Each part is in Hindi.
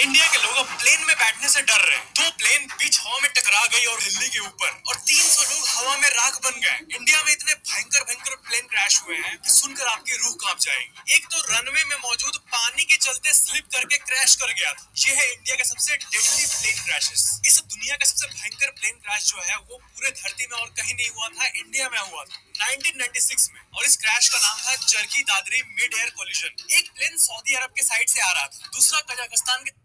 इंडिया के लोग अब प्लेन में बैठने से डर रहे हैं। दो प्लेन बीच हवा में टकरा गई और दिल्ली के ऊपर, और 300 लोग हवा में राख बन गए। इंडिया में इतने भयंकर भयंकर प्लेन क्रैश हुए हैं कि सुनकर आपकी रूह कांप जाएगी। एक तो रनवे में मौजूद पानी के चलते स्लिप करके क्रैश कर गया था। ये है इंडिया का सबसे डेडली प्लेन क्रैशेस। इस दुनिया का सबसे भयंकर प्लेन क्रैश जो है वो पूरे धरती में और कहीं नहीं हुआ था, इंडिया में हुआ था 1996 में। और इस क्रैश का नाम था Charkhi Dadri mid air collision. एक प्लेन सऊदी अरब के साइड से आ रहा था, दूसरा कजाकिस्तान के,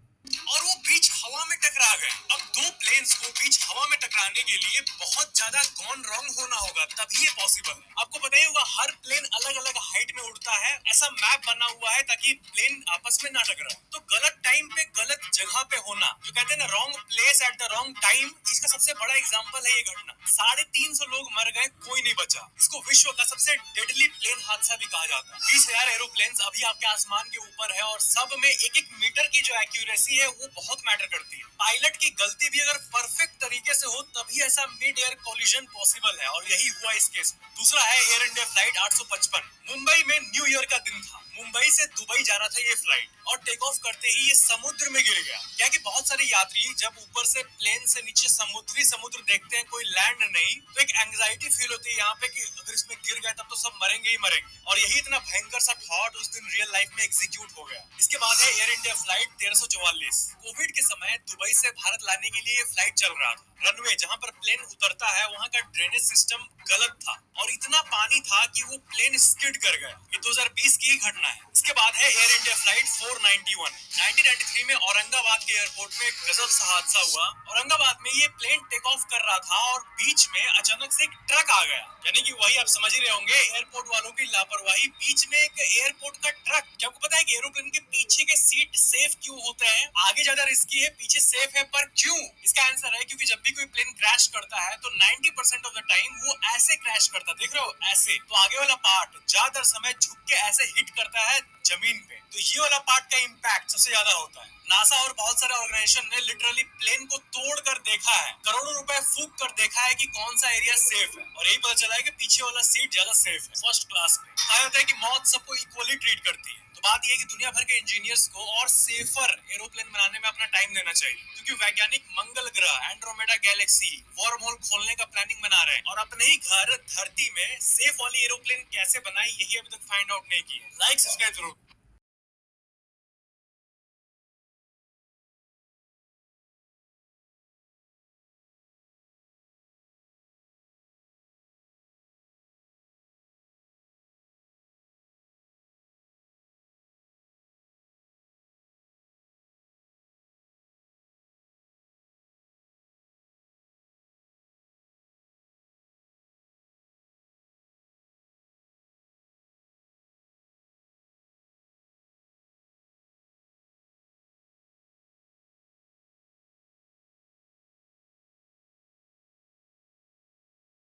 और वो बीच हवा में टकरा गए। अब दो प्लेन्स को बीच हवा में टकराने के लिए बहुत ज्यादा गॉन रॉन्ग होना होगा, तभी ये पॉसिबल है। आपको पता ही होगा हर प्लेन अलग अलग हाइट में उड़ता है, ऐसा मैप बना हुआ है ताकि प्लेन आपस में ना टकराए। तो गलत टाइम पे गलत जगह पे होना, जो कहते हैं ना wrong place at the wrong time, इसका सबसे बड़ा एग्जाम्पल है ये घटना। 350 लोग मर गए, कोई नहीं बचा। इसको विश्व का सबसे डेडली प्लेन हादसा भी कहा जाता है। 20,000 एरोप्लेन अभी आपके आसमान के ऊपर है और सब में एक एक मीटर की जो एक्यूरेसी है वो बहुत मैटर करती है। पायलट की गलती भी अगर परफेक्ट तरीके से हो तभी ऐसा मिड एयर कोलिजन पॉसिबल है, और यही हुआ इस केस में। दूसरा है एयर इंडिया फ्लाइट 855। मुंबई में न्यू ईयर का दिन था। मुंबई से दुबई जा रहा था ये फ्लाइट, और टेक ऑफ करते ही ये समुद्र में गिर गया। क्या कि बहुत सारे यात्री जब ऊपर से प्लेन से नीचे समुद्र देखते हैं, कोई लैंड नहीं, तो एक एंग्जाइटी फील होती है यहाँ पे कि अगर इसमें गिर गया तब तो सब मरेंगे ही मरेंगे। और यही इतना भयंकर सा थॉट उस दिन रियल लाइफ में एग्जीक्यूट हो गया। इसके बाद है एयर इंडिया फ्लाइट 1344। कोविड के समय दुबई से भारत लाने के लिए ये फ्लाइट चल रहा था। रनवे जहाँ पर प्लेन उतरता है वहाँ का ड्रेनेज सिस्टम गलत था, और इतना पानी था कि वो प्लेन स्किड कर गया। ये 2020 की ही घटना है। इसके बाद है एयर इंडिया फ्लाइट 491। 1993 में औरंगाबाद के एयरपोर्ट में एक गजब सा हादसा हुआ। औरंगाबाद में ये प्लेन टेक ऑफ कर रहा था और बीच में अचानक से एक ट्रक आ गया। यानी कि वही आप समझ ही रहे होंगे, एयरपोर्ट वालों की लापरवाही। बीच में एक एयरपोर्ट का ट्रक। क्या आपको पता है कि एरोप्लेन के पीछे के सीट सेफ क्यों होते हैं? आगे ज्यादा रिस्की है, पीछे सेफ है, पर क्यों? इसका आंसर है क्योंकि जब भी कोई प्लेन क्रैश करता है तो 90% ऑफ द टाइम वो ऐसे क्रैश करता है, देख रहे हो ऐसे। तो आगे वाला पार्ट ज्यादातर समय झुक के ऐसे हिट करता है जमीन पे, तो ये वाला पार्ट का इम्पैक्ट सबसे ज्यादा होता है। नासा और बहुत सारे ऑर्गेनाइजेशन ने लिटरली प्लेन को तोड़ कर देखा है, करोड़ों रुपए फूक कर देखा है कि कौन सा एरिया सेफ है, और यही पता चला है कि पीछे वाला सीट ज्यादा सेफ है, फर्स्ट क्लास में। कहा जाता है कि मौत सबको इक्वली ट्रीट करती है। तो बात यह है कि दुनिया भर के इंजीनियर्स को और सेफर एरोप्लेन बनाने में अपना टाइम देना चाहिए, क्योंकि वैज्ञानिक मंगल ग्रह, एंड्रोमेडा गैलेक्सी, वर्म होल खोलने का प्लानिंग बना रहे हैं, और अपने ही घर धरती में सेफ वाली एरोप्लेन कैसे बनाए यही अभी तक फाइंड आउट नहीं की है। लाइक सब्सक्राइब जरूर।